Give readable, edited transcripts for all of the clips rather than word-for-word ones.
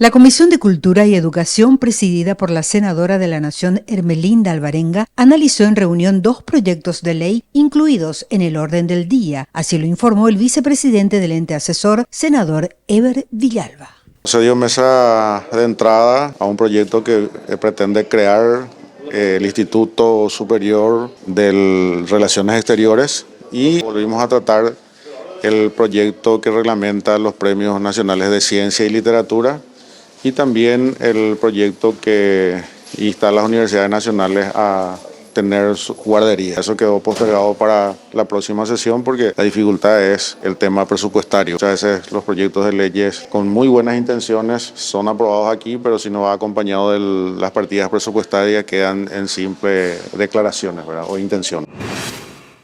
La Comisión de Cultura y Educación, presidida por la senadora de la Nación Ermelinda Alvarenga, analizó en reunión 2 proyectos de ley incluidos en el orden del día. Así lo informó el vicepresidente del ente asesor, senador Eber Villalba. Se dio mesa de entrada a un proyecto que pretende crear el Instituto Superior de Relaciones Exteriores y volvimos a tratar el proyecto que reglamenta los premios nacionales de ciencia y literatura y también el proyecto que insta a las universidades nacionales a tener su guardería. Eso quedó postergado para la próxima sesión porque la dificultad es el tema presupuestario. Muchas veces los proyectos de leyes con muy buenas intenciones son aprobados aquí, pero si no va acompañado de las partidas presupuestarias quedan en simples declaraciones, ¿verdad? O intenciones.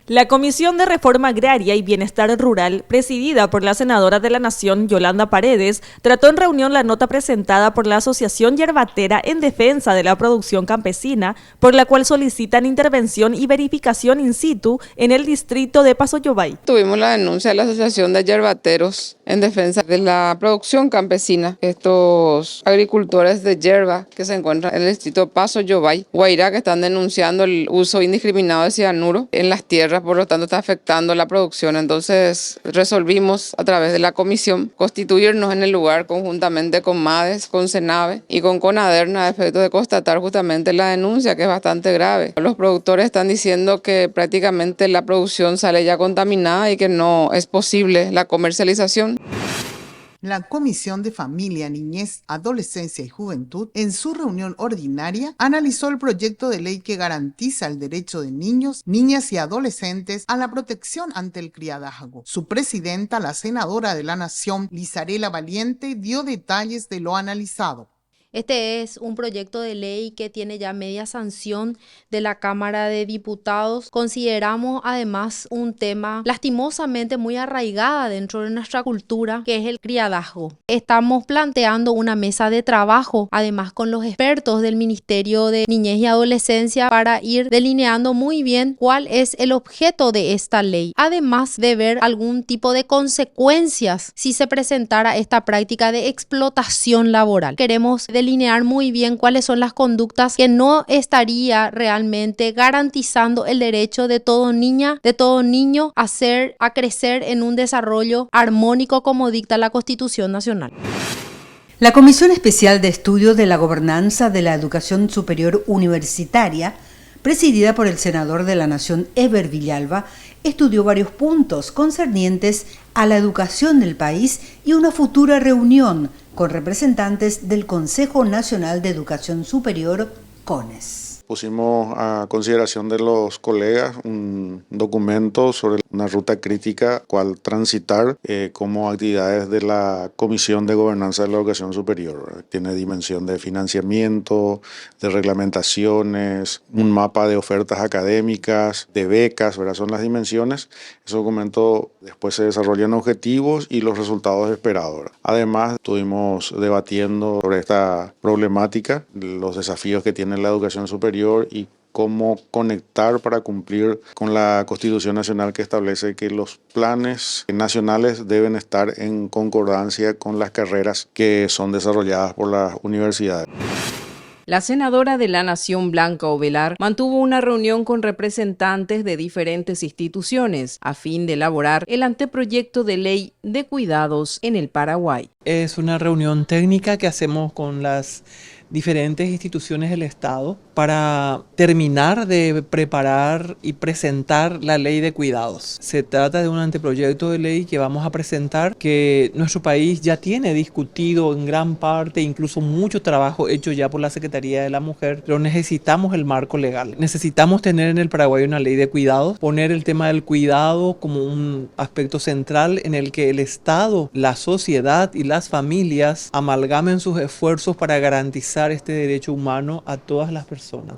La Comisión de Reforma Agraria y Bienestar Rural, presidida por la senadora de la Nación, Yolanda Paredes, trató en reunión la nota presentada por la Asociación Yerbatera en defensa de la producción campesina, por la cual solicitan intervención y verificación in situ en el distrito de Pasoyobay. Tuvimos la denuncia de la Asociación de Yerbateros en defensa de la producción campesina. Estos agricultores de yerba que se encuentran en el distrito de Pasoyobay, Guairá, que están denunciando el uso indiscriminado de cianuro en las tierras, por lo tanto está afectando la producción. Entonces resolvimos a través de la comisión constituirnos en el lugar conjuntamente con MADES, con CENAVE y con CONADERNA a efecto de constatar justamente la denuncia, que es bastante grave. Los productores están diciendo que prácticamente la producción sale ya contaminada y que no es posible la comercialización. La Comisión de Familia, Niñez, Adolescencia y Juventud, en su reunión ordinaria, analizó el proyecto de ley que garantiza el derecho de niños, niñas y adolescentes a la protección ante el criadazgo. Su presidenta, la senadora de la Nación, Lizarela Valiente, dio detalles de lo analizado. Este es un proyecto de ley que tiene ya media sanción de la Cámara de Diputados. Consideramos además un tema lastimosamente muy arraigada dentro de nuestra cultura, que es el criadazgo. Estamos planteando una mesa de trabajo, además con los expertos del Ministerio de Niñez y Adolescencia, para ir delineando muy bien cuál es el objeto de esta ley, además de ver algún tipo de consecuencias si se presentara esta práctica de explotación laboral. Queremos delinear muy bien cuáles son las conductas que no estaría realmente garantizando el derecho de todo niña, de todo niño a crecer en un desarrollo armónico como dicta la Constitución Nacional. La Comisión Especial de Estudio de la Gobernanza de la Educación Superior Universitaria, presidida por el senador de la Nación Eber Villalba, estudió varios puntos concernientes a la educación del país y una futura reunión con representantes del Consejo Nacional de Educación Superior, CONES. Pusimos a consideración de los colegas un documento sobre una ruta crítica cual transitar como actividades de la Comisión de Gobernanza de la Educación Superior. Tiene dimensión de financiamiento, de reglamentaciones, un mapa de ofertas académicas, de becas, ¿verdad? Son las dimensiones. Ese documento después se desarrollan objetivos y los resultados esperados, ¿verdad? Además, estuvimos debatiendo sobre esta problemática, los desafíos que tiene la educación superior y cómo conectar para cumplir con la Constitución Nacional, que establece que los planes nacionales deben estar en concordancia con las carreras que son desarrolladas por las universidades. La senadora de la Nación, Blanca Ovelar, mantuvo una reunión con representantes de diferentes instituciones a fin de elaborar el anteproyecto de ley de cuidados en el Paraguay. Es una reunión técnica que hacemos con las diferentes instituciones del Estado para terminar de preparar y presentar la ley de cuidados. Se trata de un anteproyecto de ley que vamos a presentar, que nuestro país ya tiene discutido en gran parte, incluso mucho trabajo hecho ya por la Secretaría de la Mujer, pero necesitamos el marco legal. Necesitamos tener en el Paraguay una ley de cuidados, poner el tema del cuidado como un aspecto central en el que el Estado, la sociedad y las familias amalgamen sus esfuerzos para garantizar este derecho humano a todas las personas.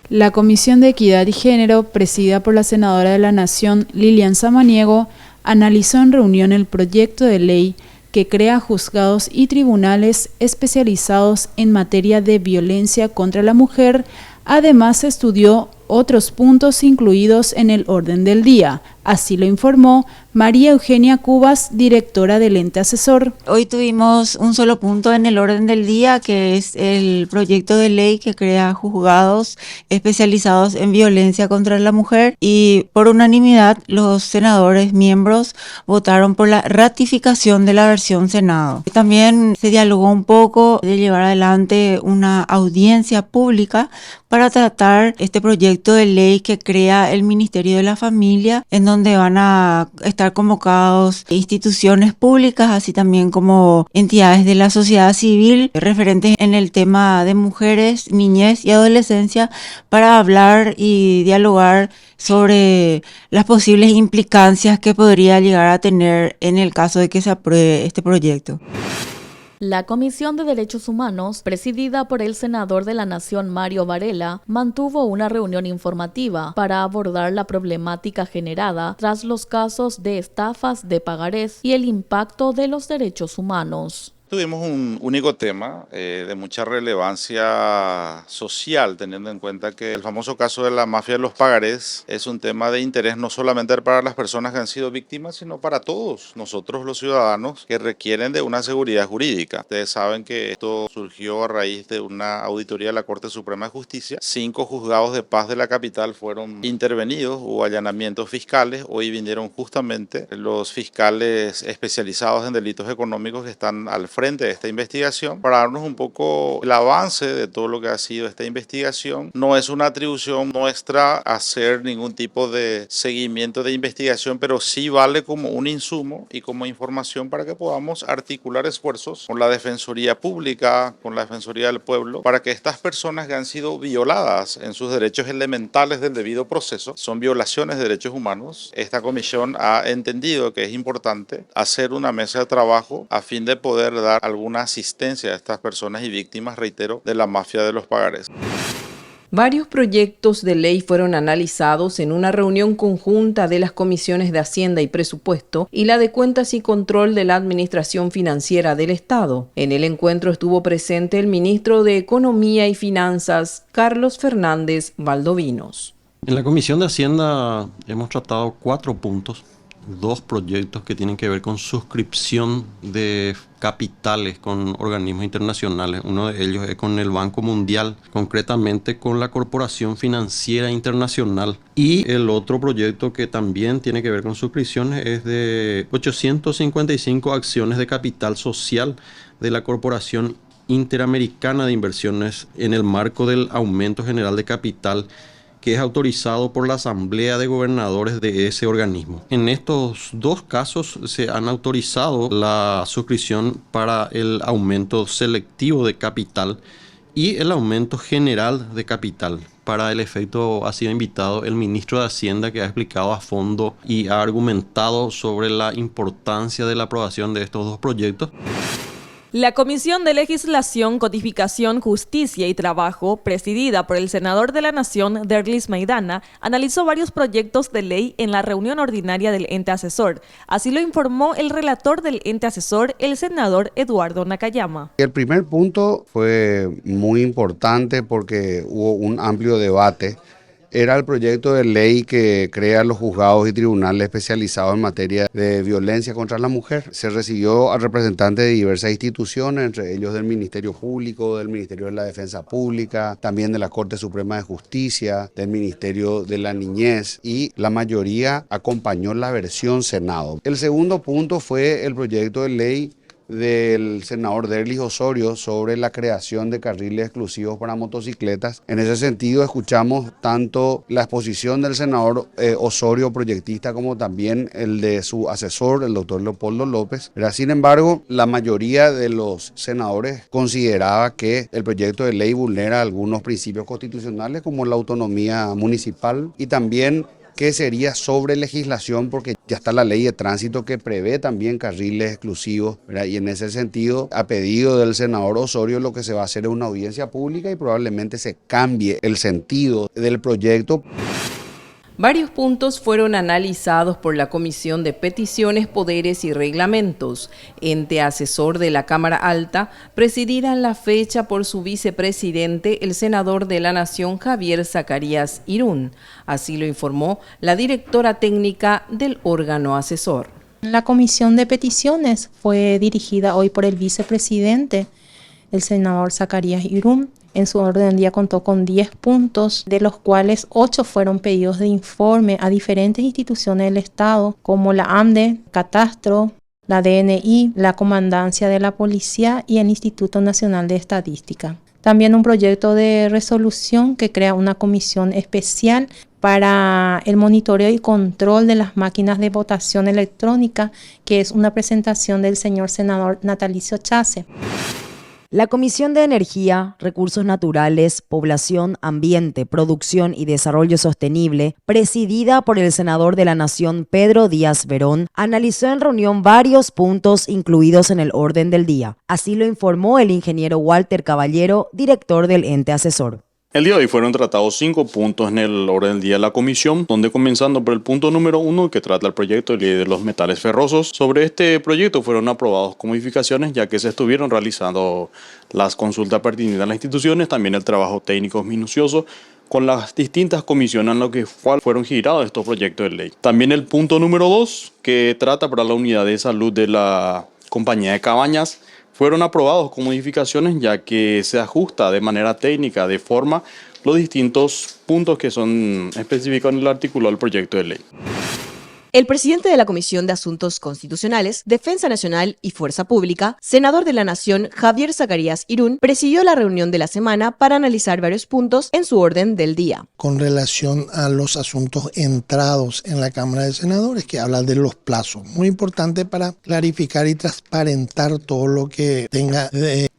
La Comisión de Equidad y Género, presidida por la senadora de la Nación, Lilian Samaniego, analizó en reunión el proyecto de ley que crea juzgados y tribunales especializados en materia de violencia contra la mujer. Además, estudió otros puntos incluidos en el orden del día. Así lo informó María Eugenia Cubas, directora del ente asesor. Hoy tuvimos un solo punto en el orden del día, que es el proyecto de ley que crea juzgados especializados en violencia contra la mujer, y por unanimidad los senadores miembros votaron por la ratificación de la versión Senado. También se dialogó un poco de llevar adelante una audiencia pública para tratar este proyecto de ley que crea el Ministerio de la Familia, en donde van a estar convocados instituciones públicas, así también como entidades de la sociedad civil referentes en el tema de mujeres, niñez y adolescencia, para hablar y dialogar sobre las posibles implicancias que podría llegar a tener en el caso de que se apruebe este proyecto. La Comisión de Derechos Humanos, presidida por el senador de la Nación Mario Varela, mantuvo una reunión informativa para abordar la problemática generada tras los casos de estafas de pagarés y el impacto de los derechos humanos. Tuvimos un único tema de mucha relevancia social, teniendo en cuenta que el famoso caso de la mafia de los pagarés es un tema de interés no solamente para las personas que han sido víctimas, sino para todos nosotros los ciudadanos que requieren de una seguridad jurídica. Ustedes saben que esto surgió a raíz de una auditoría de la Corte Suprema de Justicia. 5 juzgados de paz de la capital fueron intervenidos, hubo allanamientos fiscales. Hoy vinieron justamente los fiscales especializados en delitos económicos que están al frente de esta investigación para darnos un poco el avance de todo lo que ha sido esta investigación. No es una atribución nuestra hacer ningún tipo de seguimiento de investigación, pero sí vale como un insumo y como información para que podamos articular esfuerzos con la Defensoría Pública, con la Defensoría del Pueblo, para que estas personas que han sido violadas en sus derechos elementales del debido proceso, son violaciones de derechos humanos. Esta comisión ha entendido que es importante hacer una mesa de trabajo a fin de poder dar alguna asistencia a estas personas y víctimas, reitero, de la mafia de los pagarés. Varios proyectos de ley fueron analizados en una reunión conjunta de las comisiones de Hacienda y Presupuesto y la de Cuentas y Control de la Administración Financiera del Estado. En el encuentro estuvo presente el ministro de Economía y Finanzas, Carlos Fernández Valdovinos. En la Comisión de Hacienda hemos tratado 4 puntos. 2 proyectos que tienen que ver con suscripción de capitales con organismos internacionales. Uno de ellos es con el Banco Mundial, concretamente con la Corporación Financiera Internacional. Y el otro proyecto que también tiene que ver con suscripciones es de 855 acciones de capital social de la Corporación Interamericana de Inversiones en el marco del aumento general de capital que es autorizado por la Asamblea de Gobernadores de ese organismo. En estos 2 casos se han autorizado la suscripción para el aumento selectivo de capital y el aumento general de capital. Para el efecto ha sido invitado el ministro de Hacienda, que ha explicado a fondo y ha argumentado sobre la importancia de la aprobación de estos 2 proyectos. La Comisión de Legislación, Codificación, Justicia y Trabajo, presidida por el senador de la Nación, Derlis Maidana, analizó varios proyectos de ley en la reunión ordinaria del ente asesor. Así lo informó el relator del ente asesor, el senador Eduardo Nakayama. El primer punto fue muy importante porque hubo un amplio debate. Era el proyecto de ley que crea los juzgados y tribunales especializados en materia de violencia contra la mujer. Se recibió a representantes de diversas instituciones, entre ellos del Ministerio Público, del Ministerio de la Defensa Pública, también de la Corte Suprema de Justicia, del Ministerio de la Niñez, y la mayoría acompañó la versión Senado. El segundo punto fue el proyecto de ley del senador Derlis Osorio sobre la creación de carriles exclusivos para motocicletas. En ese sentido escuchamos tanto la exposición del senador Osorio, proyectista, como también el de su asesor, el doctor Leopoldo López. Sin embargo, la mayoría de los senadores consideraba que el proyecto de ley vulnera algunos principios constitucionales como la autonomía municipal y también que sería sobre legislación, porque ya está la ley de tránsito que prevé también carriles exclusivos, ¿verdad? Y en ese sentido, a pedido del senador Osorio, lo que se va a hacer es una audiencia pública y probablemente se cambie el sentido del proyecto. Varios puntos fueron analizados por la Comisión de Peticiones, Poderes y Reglamentos, ente asesor de la Cámara Alta, presidida en la fecha por su vicepresidente, el senador de la Nación, Javier Zacarías Irún. Así lo informó la directora técnica del órgano asesor. La Comisión de Peticiones fue dirigida hoy por el vicepresidente, el senador Zacarías Irún. En su orden del día contó con 10 puntos, de los cuales 8 fueron pedidos de informe a diferentes instituciones del Estado, como la AMDE, Catastro, la DNI, la Comandancia de la Policía y el Instituto Nacional de Estadística. También un proyecto de resolución que crea una comisión especial para el monitoreo y control de las máquinas de votación electrónica, que es una presentación del señor senador Natalicio Chase. La Comisión de Energía, Recursos Naturales, Población, Ambiente, Producción y Desarrollo Sostenible, presidida por el senador de la Nación Pedro Díaz Verón, analizó en reunión varios puntos incluidos en el orden del día. Así lo informó el ingeniero Walter Caballero, director del ente asesor. El día de hoy fueron tratados 5 puntos en el orden del día de la comisión, donde comenzando por el punto número 1 que trata el proyecto de ley de los metales ferrosos. Sobre este proyecto fueron aprobados con modificaciones ya que se estuvieron realizando las consultas pertinentes a las instituciones, también el trabajo técnico minucioso con las distintas comisiones en lo que fueron girados estos proyectos de ley. También el punto número 2 que trata para la unidad de salud de la compañía de Cabañas, fueron aprobados con modificaciones ya que se ajusta de manera técnica, de forma, los distintos puntos que son especificados en el artículo del proyecto de ley. El presidente de la Comisión de Asuntos Constitucionales, Defensa Nacional y Fuerza Pública, senador de la Nación, Javier Zacarías Irún, presidió la reunión de la semana para analizar varios puntos en su orden del día. Con relación a los asuntos entrados en la Cámara de Senadores, que habla de los plazos, muy importante para clarificar y transparentar todo lo que tenga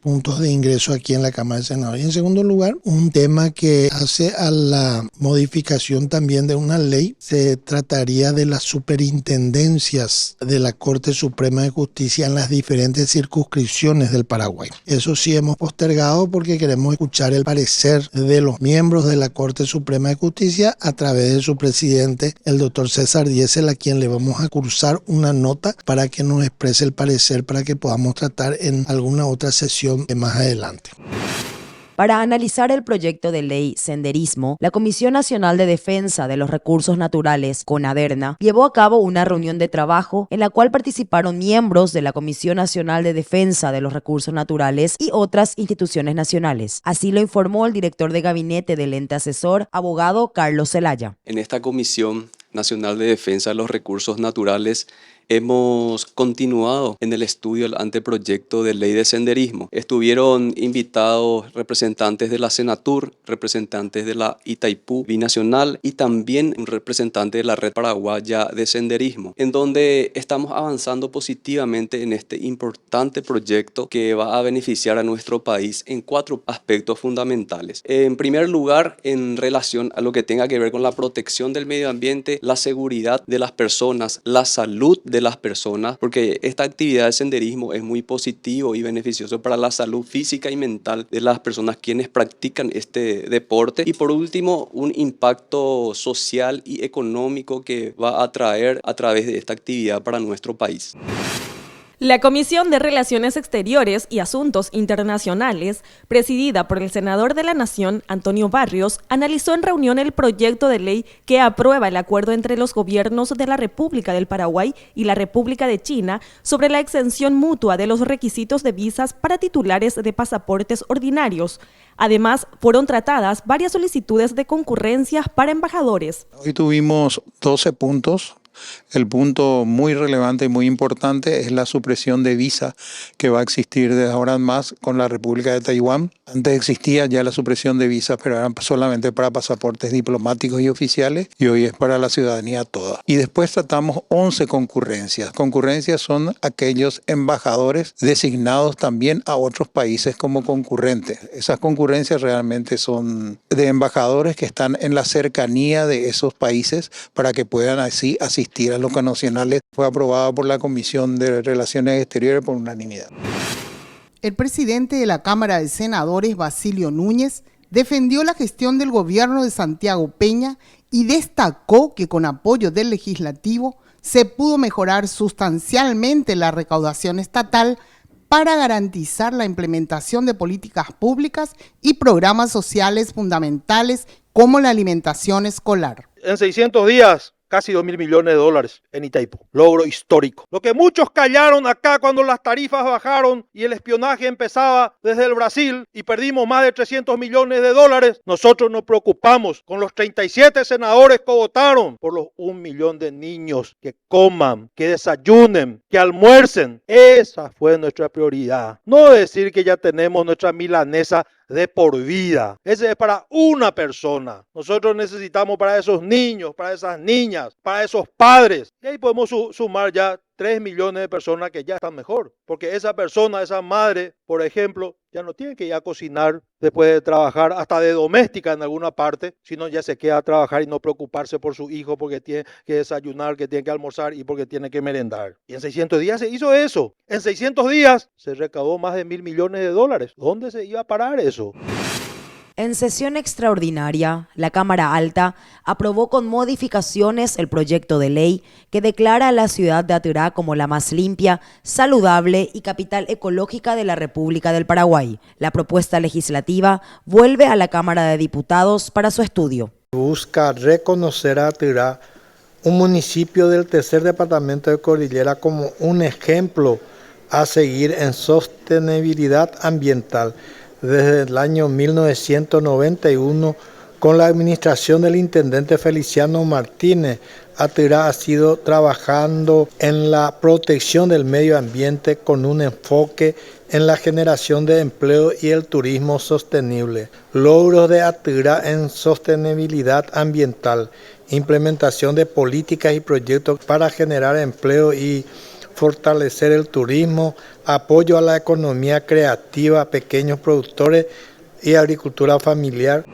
puntos de ingreso aquí en la Cámara de Senadores. Y en segundo lugar, un tema que hace a la modificación también de una ley, se trataría de las superintendencias de la Corte Suprema de Justicia en las diferentes circunscripciones del Paraguay. Eso sí hemos postergado porque queremos escuchar el parecer de los miembros de la Corte Suprema de Justicia a través de su presidente, el doctor César Diesel, a quien le vamos a cursar una nota para que nos exprese el parecer para que podamos tratar en alguna otra sesión más adelante. Para analizar el proyecto de ley Senderismo, la Comisión Nacional de Defensa de los Recursos Naturales, CONADERNA, llevó a cabo una reunión de trabajo en la cual participaron miembros de la Comisión Nacional de Defensa de los Recursos Naturales y otras instituciones nacionales. Así lo informó el director de gabinete del ente asesor, abogado Carlos Zelaya. En esta Comisión Nacional de Defensa de los Recursos Naturales hemos continuado en el estudio del anteproyecto de ley de senderismo. Estuvieron invitados representantes de la Senatur, representantes de la Itaipú Binacional y también un representante de la Red Paraguaya de Senderismo, en donde estamos avanzando positivamente en este importante proyecto que va a beneficiar a nuestro país en 4 aspectos fundamentales. En primer lugar, en relación a lo que tenga que ver con la protección del medio ambiente, la seguridad de las personas, la salud de las personas, porque esta actividad de senderismo es muy positivo y beneficioso para la salud física y mental de las personas quienes practican este deporte. Y por último, un impacto social y económico que va a traer a través de esta actividad para nuestro país. La Comisión de Relaciones Exteriores y Asuntos Internacionales, presidida por el senador de la Nación, Antonio Barrios, analizó en reunión el proyecto de ley que aprueba el acuerdo entre los gobiernos de la República del Paraguay y la República de China sobre la exención mutua de los requisitos de visas para titulares de pasaportes ordinarios. Además, fueron tratadas varias solicitudes de concurrencias para embajadores. Hoy tuvimos 12 puntos. El punto muy relevante y muy importante es la supresión de visa que va a existir desde ahora en más con la República de Taiwán. Antes existía ya la supresión de visas, pero eran solamente para pasaportes diplomáticos y oficiales, y hoy es para la ciudadanía toda. Y después tratamos 11 concurrencias. Concurrencias son aquellos embajadores designados también a otros países como concurrentes. Esas concurrencias realmente son de embajadores que están en la cercanía de esos países para que puedan así asistir a los connacionales. Fue aprobada por la Comisión de Relaciones Exteriores por unanimidad. El presidente de la Cámara de Senadores, Basilio Núñez, defendió la gestión del gobierno de Santiago Peña y destacó que con apoyo del legislativo se pudo mejorar sustancialmente la recaudación estatal para garantizar la implementación de políticas públicas y programas sociales fundamentales como la alimentación escolar. En 600 días, casi 2.000 millones de dólares en Itaipu. Logro histórico. Lo que muchos callaron acá cuando las tarifas bajaron y el espionaje empezaba desde el Brasil y perdimos más de 300 millones de dólares, nosotros nos preocupamos con los 37 senadores que votaron por los 1 millón de niños que coman, que desayunen, que almuercen. Esa fue nuestra prioridad. No decir que ya tenemos nuestra milanesa de por vida. Ese es para una persona. Nosotros necesitamos para esos niños, para esas niñas, para esos padres. Y ahí podemos sumar ya 3 millones de personas que ya están mejor. Porque esa persona, esa madre, por ejemplo, ya no tiene que ir a cocinar después de trabajar, hasta de doméstica en alguna parte, sino ya se queda a trabajar y no preocuparse por su hijo porque tiene que desayunar, que tiene que almorzar y porque tiene que merendar. Y en 600 días se hizo eso. En 600 días se recaudó más de 1.000 millones de dólares. ¿Dónde se iba a parar eso? En sesión extraordinaria, la Cámara Alta aprobó con modificaciones el proyecto de ley que declara a la ciudad de Atirá como la más limpia, saludable y capital ecológica de la República del Paraguay. La propuesta legislativa vuelve a la Cámara de Diputados para su estudio. Busca reconocer a Atirá, un municipio del tercer departamento de Cordillera, como un ejemplo a seguir en sostenibilidad ambiental. Desde el año 1991, con la administración del intendente Feliciano Martínez, Atirá ha sido trabajando en la protección del medio ambiente con un enfoque en la generación de empleo y el turismo sostenible. Logros de Atirá en sostenibilidad ambiental, implementación de políticas y proyectos para generar empleo y fortalecer el turismo, apoyo a la economía creativa, pequeños productores y agricultura familiar.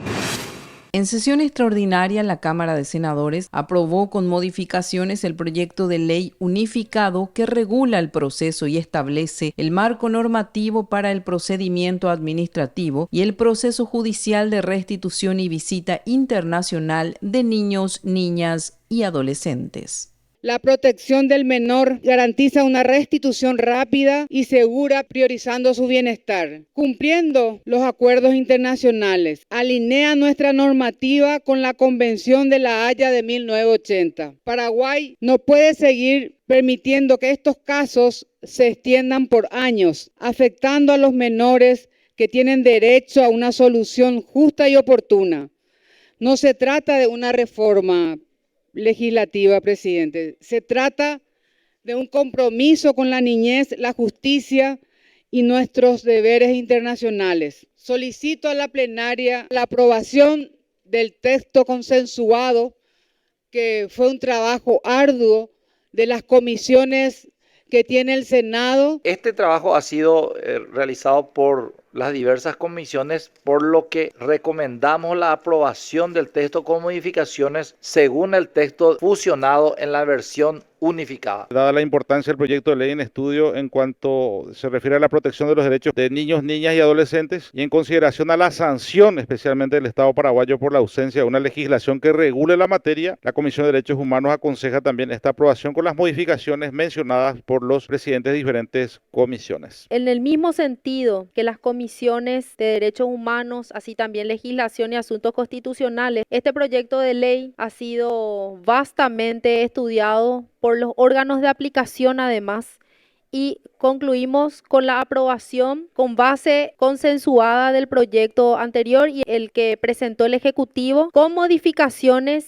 En sesión extraordinaria, la Cámara de Senadores aprobó con modificaciones el proyecto de ley unificado que regula el proceso y establece el marco normativo para el procedimiento administrativo y el proceso judicial de restitución y visita internacional de niños, niñas y adolescentes. La protección del menor garantiza una restitución rápida y segura, priorizando su bienestar, cumpliendo los acuerdos internacionales. Alinea nuestra normativa con la Convención de La Haya de 1980. Paraguay no puede seguir permitiendo que estos casos se extiendan por años, afectando a los menores que tienen derecho a una solución justa y oportuna. No se trata de una reforma legislativa, presidente. Se trata de un compromiso con la niñez, la justicia y nuestros deberes internacionales. Solicito a la plenaria la aprobación del texto consensuado, que fue un trabajo arduo de las comisiones que tiene el Senado. Este trabajo ha sido realizado por las diversas comisiones, por lo que recomendamos la aprobación del texto con modificaciones según el texto fusionado en la versión unificada. Dada la importancia del proyecto de ley en estudio en cuanto se refiere a la protección de los derechos de niños, niñas y adolescentes, y en consideración a la sanción especialmente del Estado paraguayo por la ausencia de una legislación que regule la materia, la Comisión de Derechos Humanos aconseja también esta aprobación con las modificaciones mencionadas por los presidentes de diferentes comisiones. En el mismo sentido que las comisiones de derechos humanos, así también legislación y asuntos constitucionales, este proyecto de ley ha sido vastamente estudiado por los órganos de aplicación además, y concluimos con la aprobación con base consensuada del proyecto anterior y el que presentó el Ejecutivo con modificaciones.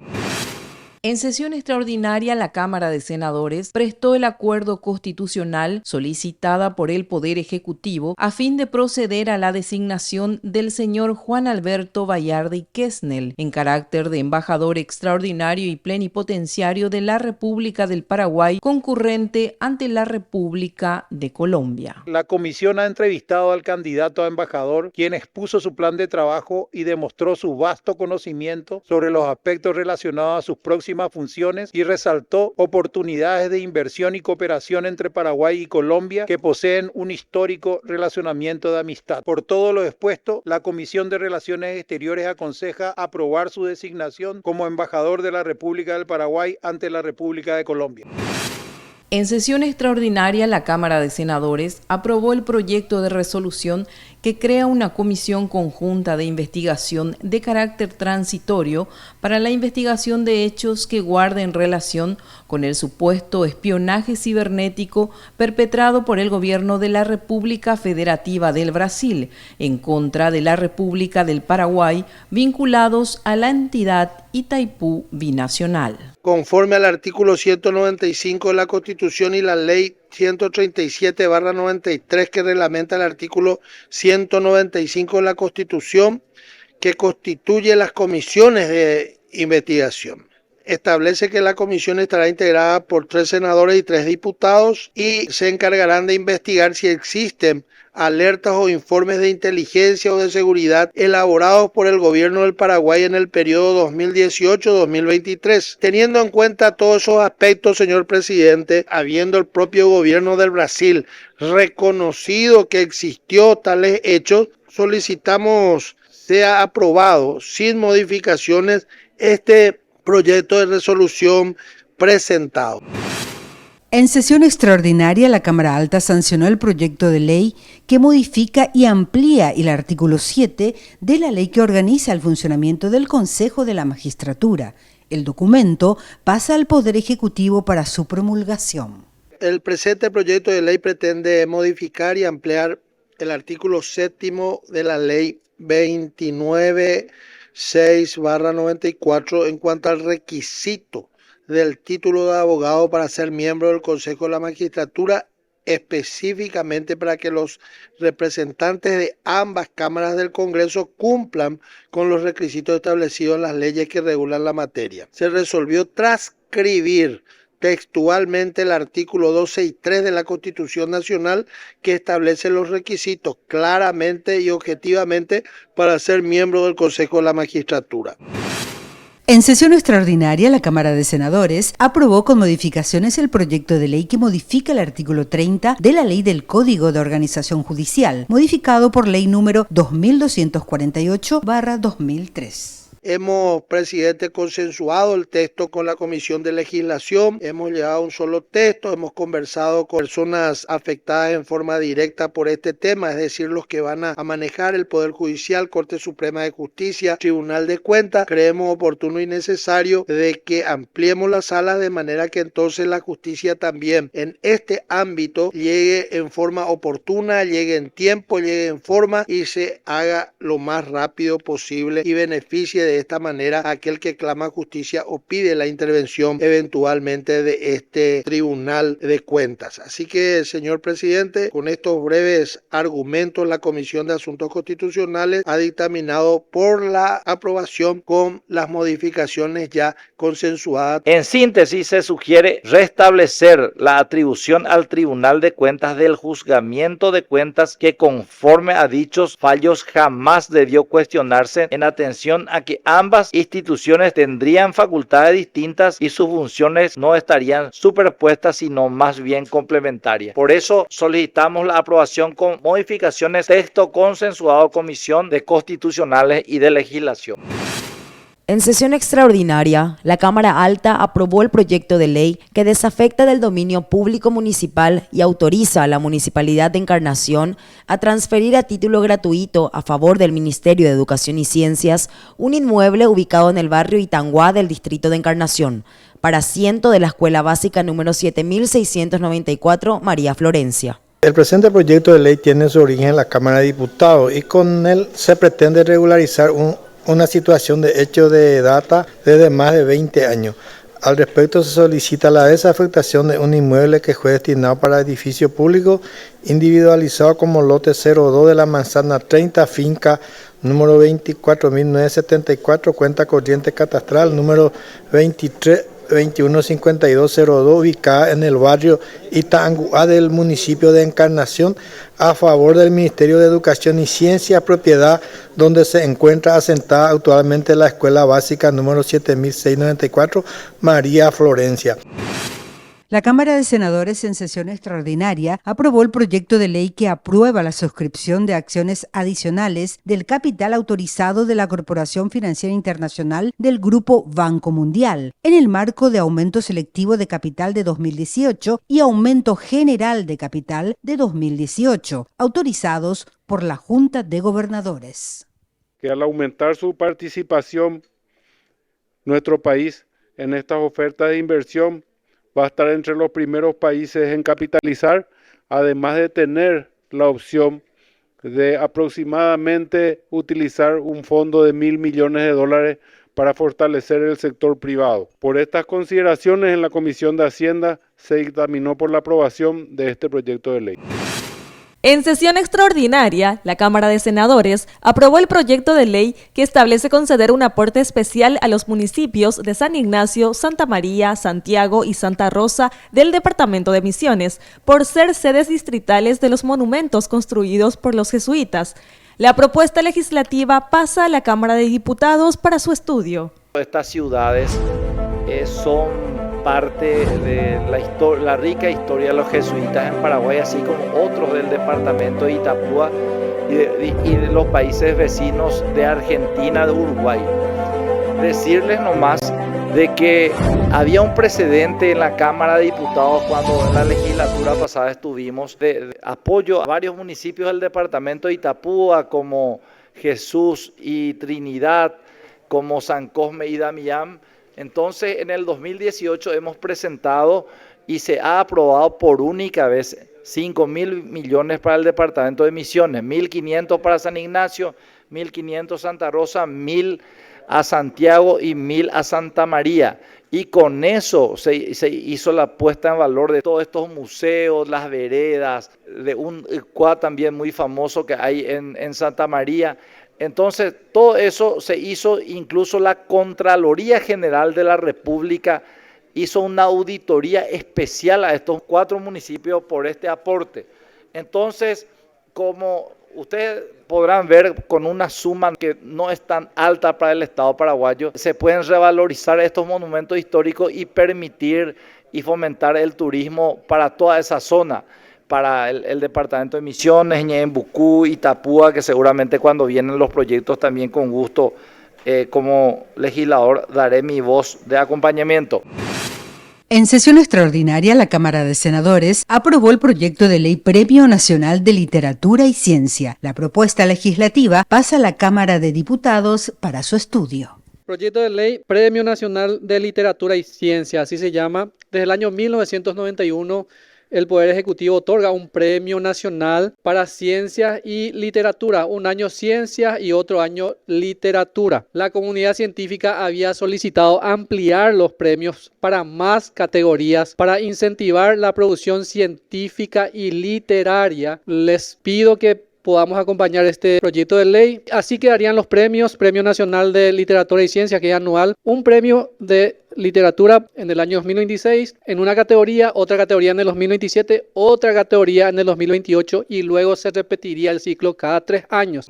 En sesión extraordinaria, la Cámara de Senadores prestó el acuerdo constitucional solicitada por el Poder Ejecutivo a fin de proceder a la designación del señor Juan Alberto Bayardi Quesnel en carácter de embajador extraordinario y plenipotenciario de la República del Paraguay concurrente ante la República de Colombia. La comisión ha entrevistado al candidato a embajador, quien expuso su plan de trabajo y demostró su vasto conocimiento sobre los aspectos relacionados a sus próximas próximas funciones y resaltó oportunidades de inversión y cooperación entre Paraguay y Colombia que poseen un histórico relacionamiento de amistad. Por todo lo expuesto, la Comisión de Relaciones Exteriores aconseja aprobar su designación como embajador de la República del Paraguay ante la República de Colombia. En sesión extraordinaria, la Cámara de Senadores aprobó el proyecto de resolución que crea una comisión conjunta de investigación de carácter transitorio para la investigación de hechos que guarden relación con el supuesto espionaje cibernético perpetrado por el gobierno de la República Federativa del Brasil en contra de la República del Paraguay, vinculados a la entidad Itaipú Binacional. Conforme al artículo 195 de la Constitución y la Ley 137/93 que reglamenta el artículo 195 de la Constitución, que constituye las comisiones de investigación. Establece que la comisión estará integrada por 3 senadores y 3 diputados y se encargarán de investigar si existen alertas o informes de inteligencia o de seguridad elaborados por el gobierno del Paraguay en el periodo 2018-2023. Teniendo en cuenta todos esos aspectos, señor presidente, habiendo el propio gobierno del Brasil reconocido que existió tales hechos, solicitamos sea aprobado sin modificaciones este proyecto de resolución presentado. En sesión extraordinaria, la Cámara Alta sancionó el proyecto de ley que modifica y amplía el artículo 7 de la ley que organiza el funcionamiento del Consejo de la Magistratura. El documento pasa al Poder Ejecutivo para su promulgación. El presente proyecto de ley pretende modificar y ampliar el artículo 7 de la ley 29.6/94 en cuanto al requisito del título de abogado para ser miembro del Consejo de la Magistratura, específicamente para que los representantes de ambas cámaras del Congreso cumplan con los requisitos establecidos en las leyes que regulan la materia. Se resolvió transcribir textualmente el artículo 12 y 3 de la Constitución Nacional, que establece los requisitos claramente y objetivamente para ser miembro del Consejo de la Magistratura. En sesión extraordinaria, la Cámara de Senadores aprobó con modificaciones el proyecto de ley que modifica el artículo 30 de la Ley del Código de Organización Judicial, modificado por Ley número 2248/2003. Hemos, presidente, consensuado el texto con la Comisión de Legislación, hemos llegado a un solo texto, hemos conversado con personas afectadas en forma directa por este tema, es decir, los que van a manejar el Poder Judicial, Corte Suprema de Justicia, Tribunal de Cuentas. Creemos oportuno y necesario de que ampliemos las salas de manera que entonces la justicia también en este ámbito llegue en forma oportuna, llegue en tiempo, llegue en forma y se haga lo más rápido posible y beneficie de esta manera a aquel que clama justicia o pide la intervención eventualmente de este Tribunal de Cuentas. Así que, señor presidente, con estos breves argumentos, la Comisión de Asuntos Constitucionales ha dictaminado por la aprobación con las modificaciones ya consensuadas. En síntesis, se sugiere restablecer la atribución al Tribunal de Cuentas del juzgamiento de cuentas que, conforme a dichos fallos, jamás debió cuestionarse, en atención a que ambas instituciones tendrían facultades distintas y sus funciones no estarían superpuestas, sino más bien complementarias. Por eso solicitamos la aprobación con modificaciones, texto consensuado Comisión de Constitucionales y de Legislación. En sesión extraordinaria, la Cámara Alta aprobó el proyecto de ley que desafecta del dominio público municipal y autoriza a la Municipalidad de Encarnación a transferir a título gratuito a favor del Ministerio de Educación y Ciencias un inmueble ubicado en el barrio Itanguá del distrito de Encarnación, para asiento de la Escuela Básica número 7694 María Florencia. El presente proyecto de ley tiene su origen en la Cámara de Diputados y con él se pretende regularizar una situación de hecho de data desde más de 20 años. Al respecto, se solicita la desafectación de un inmueble que fue destinado para edificio público individualizado como lote 02 de la manzana 30, finca número 24.974, cuenta corriente catastral número 23 215202, ubicada en el barrio Itaanguá del municipio de Encarnación, a favor del Ministerio de Educación y Ciencia, propiedad donde se encuentra asentada actualmente la Escuela Básica número 7694, María Florencia. La Cámara de Senadores en sesión extraordinaria aprobó el proyecto de ley que aprueba la suscripción de acciones adicionales del capital autorizado de la Corporación Financiera Internacional del Grupo Banco Mundial, en el marco de aumento selectivo de capital de 2018 y aumento general de capital de 2018, autorizados por la Junta de Gobernadores. Que al aumentar su participación, nuestro país en estas ofertas de inversión va a estar entre los primeros países en capitalizar, además de tener la opción de aproximadamente utilizar un fondo de $1.000 millones para fortalecer el sector privado. Por estas consideraciones, en la Comisión de Hacienda se dictaminó por la aprobación de este proyecto de ley. En sesión extraordinaria, la Cámara de Senadores aprobó el proyecto de ley que establece conceder un aporte especial a los municipios de San Ignacio, Santa María, Santiago y Santa Rosa del departamento de Misiones, por ser sedes distritales de los monumentos construidos por los jesuitas. La propuesta legislativa pasa a la Cámara de Diputados para su estudio. Estas ciudades son parte de la rica historia de los jesuitas en Paraguay, así como otros del departamento de Itapúa y de los países vecinos de Argentina, de Uruguay. Decirles nomás de que había un precedente en la Cámara de Diputados cuando en la legislatura pasada estuvimos de apoyo a varios municipios del departamento de Itapúa, como Jesús y Trinidad, como San Cosme y Damián. Entonces, en el 2018 hemos presentado y se ha aprobado por única vez 5.000 millones para el departamento de Misiones, 1.500 para San Ignacio, 1.500 Santa Rosa, 1.000 a Santiago y 1.000 a Santa María. Y con eso se hizo la puesta en valor de todos estos museos, las veredas, de un quad también muy famoso que hay en Santa María. Entonces, todo eso se hizo, incluso la Contraloría General de la República hizo una auditoría especial a estos 4 municipios por este aporte. Entonces, como ustedes podrán ver, con una suma que no es tan alta para el Estado paraguayo, se pueden revalorizar estos monumentos históricos y permitir y fomentar el turismo para toda esa zona, para el departamento de Misiones, Ñeembucú, Itapúa, que seguramente cuando vienen los proyectos también con gusto, como legislador, daré mi voz de acompañamiento. En sesión extraordinaria, la Cámara de Senadores aprobó el proyecto de ley Premio Nacional de Literatura y Ciencia. La propuesta legislativa pasa a la Cámara de Diputados para su estudio. Proyecto de ley Premio Nacional de Literatura y Ciencia, así se llama. Desde el año 1991, el Poder Ejecutivo otorga un premio nacional para ciencia y literatura, un año ciencia y otro año literatura. La comunidad científica había solicitado ampliar los premios para más categorías para incentivar la producción científica y literaria. Les pido que podamos acompañar este proyecto de ley. Así quedarían los premios: Premio Nacional de Literatura y Ciencia, que es anual, un premio de literatura en el año 2026 en una categoría, otra categoría en el 2027, otra categoría en el 2028 y luego se repetiría el ciclo cada 3 años.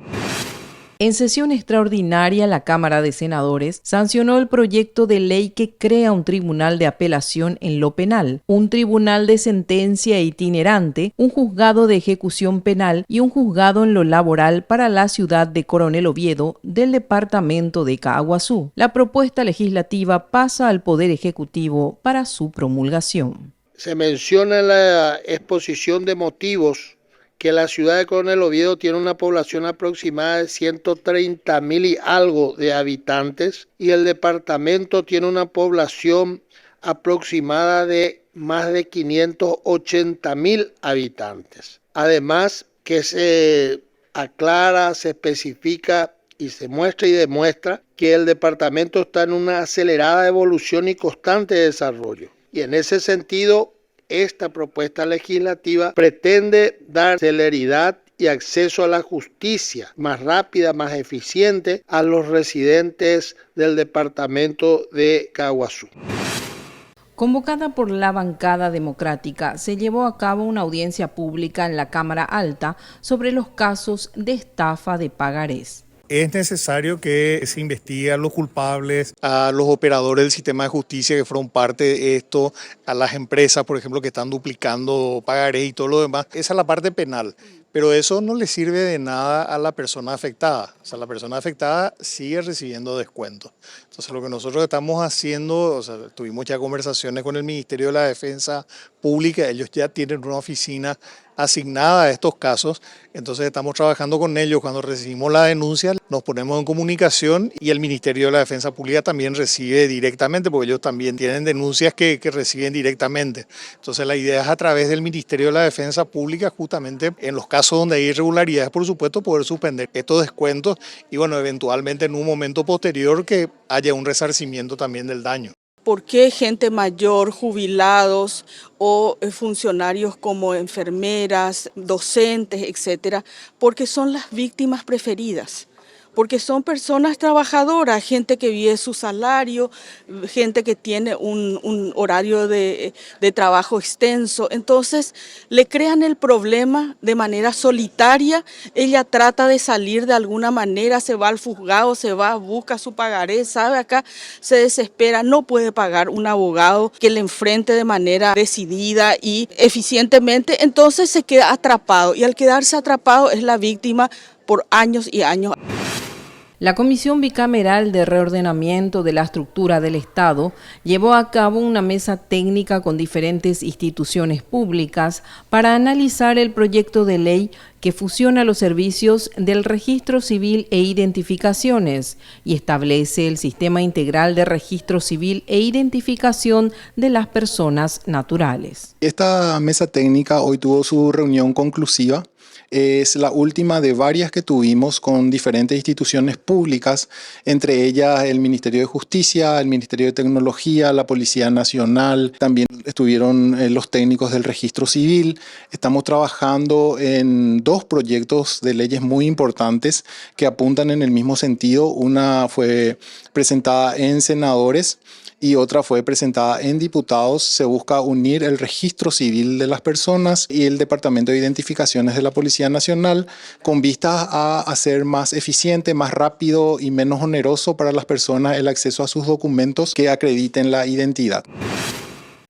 En sesión extraordinaria, la Cámara de Senadores sancionó el proyecto de ley que crea un tribunal de apelación en lo penal, un tribunal de sentencia itinerante, un juzgado de ejecución penal y un juzgado en lo laboral para la ciudad de Coronel Oviedo del departamento de Caaguazú. La propuesta legislativa pasa al Poder Ejecutivo para su promulgación. Se menciona en la exposición de motivos que la ciudad de Coronel Oviedo tiene una población aproximada de 130.000 y algo de habitantes y el departamento tiene una población aproximada de más de 580.000 habitantes. Además, que se aclara, se especifica y se muestra y demuestra que el departamento está en una acelerada evolución y constante desarrollo. Y en ese sentido, esta propuesta legislativa pretende dar celeridad y acceso a la justicia más rápida, más eficiente a los residentes del departamento de Caaguazú. Convocada por la bancada democrática, se llevó a cabo una audiencia pública en la Cámara Alta sobre los casos de estafa de pagarés. Es necesario que se investigue a los culpables, a los operadores del sistema de justicia que fueron parte de esto, a las empresas, por ejemplo, que están duplicando pagarés y todo lo demás. Esa es la parte penal, pero eso no le sirve de nada a la persona afectada. O sea, la persona afectada sigue recibiendo descuentos. Entonces, lo que nosotros estamos haciendo, o sea, tuvimos ya conversaciones con el Ministerio de la Defensa Pública, ellos ya tienen una oficina asignada a estos casos, entonces estamos trabajando con ellos. Cuando recibimos la denuncia nos ponemos en comunicación y el Ministerio de la Defensa Pública también recibe directamente, porque ellos también tienen denuncias que reciben directamente. Entonces la idea es a través del Ministerio de la Defensa Pública, justamente en los casos donde hay irregularidades, por supuesto, poder suspender estos descuentos y bueno, eventualmente en un momento posterior que haya un resarcimiento también del daño. ¿Por qué gente mayor, jubilados o funcionarios como enfermeras, docentes, etcétera? Porque son las víctimas preferidas. Porque son personas trabajadoras, gente que vive su salario, gente que tiene un horario de trabajo extenso. Entonces le crean el problema de manera solitaria, ella trata de salir de alguna manera, se va al juzgado, se va, busca su pagaré, sabe, acá se desespera, no puede pagar un abogado que le enfrente de manera decidida y eficientemente, entonces se queda atrapado y al quedarse atrapado es la víctima por años y años. La Comisión Bicameral de Reordenamiento de la Estructura del Estado llevó a cabo una mesa técnica con diferentes instituciones públicas para analizar el proyecto de ley que fusiona los servicios del registro civil e identificaciones y establece el sistema integral de registro civil e identificación de las personas naturales. Esta mesa técnica hoy tuvo su reunión conclusiva. Es la última de varias que tuvimos con diferentes instituciones públicas, entre ellas el Ministerio de Justicia, el Ministerio de Tecnología, la Policía Nacional, también estuvieron los técnicos del registro civil. Estamos trabajando en dos proyectos de leyes muy importantes que apuntan en el mismo sentido. Una fue presentada en senadores y otra fue presentada en diputados. Se busca unir el registro civil de las personas y el Departamento de Identificaciones de la Policía Nacional con vistas a hacer más eficiente, más rápido y menos oneroso para las personas el acceso a sus documentos que acrediten la identidad.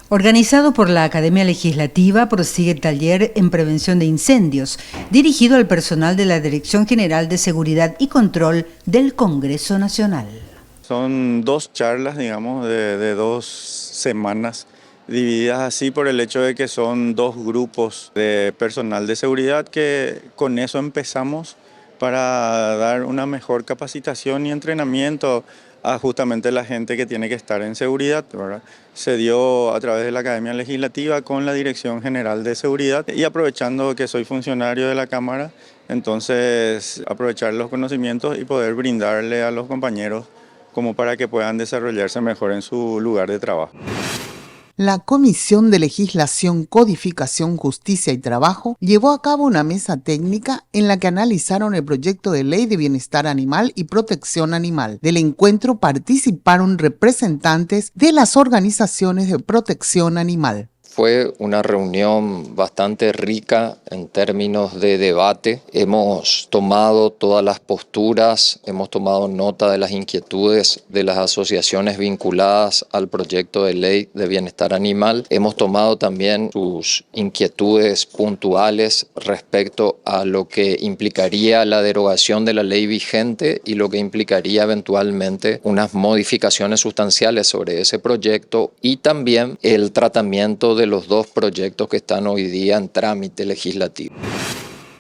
Organizado por la Academia Legislativa, prosigue el taller en prevención de incendios, dirigido al personal de la Dirección General de Seguridad y Control del Congreso Nacional. Son dos charlas, digamos, de 2 semanas, divididas así por el hecho de que son 2 grupos de personal de seguridad que con eso empezamos para dar una mejor capacitación y entrenamiento a justamente la gente que tiene que estar en seguridad, ¿verdad? Se dio a través de la Academia Legislativa con la Dirección General de Seguridad y aprovechando que soy funcionario de la Cámara, entonces aprovechar los conocimientos y poder brindarle a los compañeros como para que puedan desarrollarse mejor en su lugar de trabajo. La Comisión de Legislación, Codificación, Justicia y Trabajo llevó a cabo una mesa técnica en la que analizaron el proyecto de ley de bienestar animal y protección animal. Del encuentro participaron representantes de las organizaciones de protección animal. Fue una reunión bastante rica en términos de debate. Hemos tomado todas las posturas, hemos tomado nota de las inquietudes de las asociaciones vinculadas al proyecto de ley de bienestar animal. Hemos tomado también sus inquietudes puntuales respecto a lo que implicaría la derogación de la ley vigente y lo que implicaría eventualmente unas modificaciones sustanciales sobre ese proyecto y también el tratamiento de los 2 proyectos que están hoy día en trámite legislativo.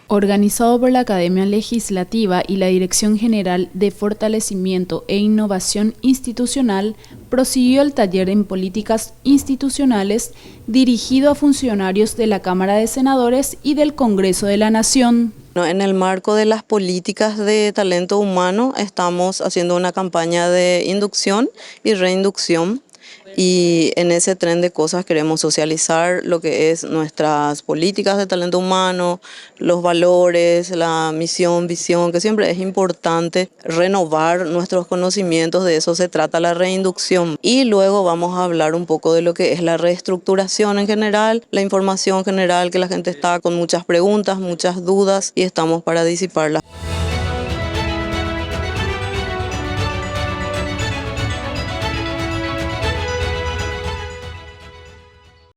Organizado por la Academia Legislativa y la Dirección General de Fortalecimiento e Innovación Institucional, prosiguió el taller en políticas institucionales dirigido a funcionarios de la Cámara de Senadores y del Congreso de la Nación. En el marco de las políticas de talento humano estamos haciendo una campaña de inducción y reinducción y en ese tren de cosas queremos socializar lo que es nuestras políticas de talento humano, los valores, la misión, visión, que siempre es importante renovar nuestros conocimientos, de eso se trata la reinducción. Y luego vamos a hablar un poco de lo que es la reestructuración en general, la información general, que la gente está con muchas preguntas, muchas dudas y estamos para disiparlas.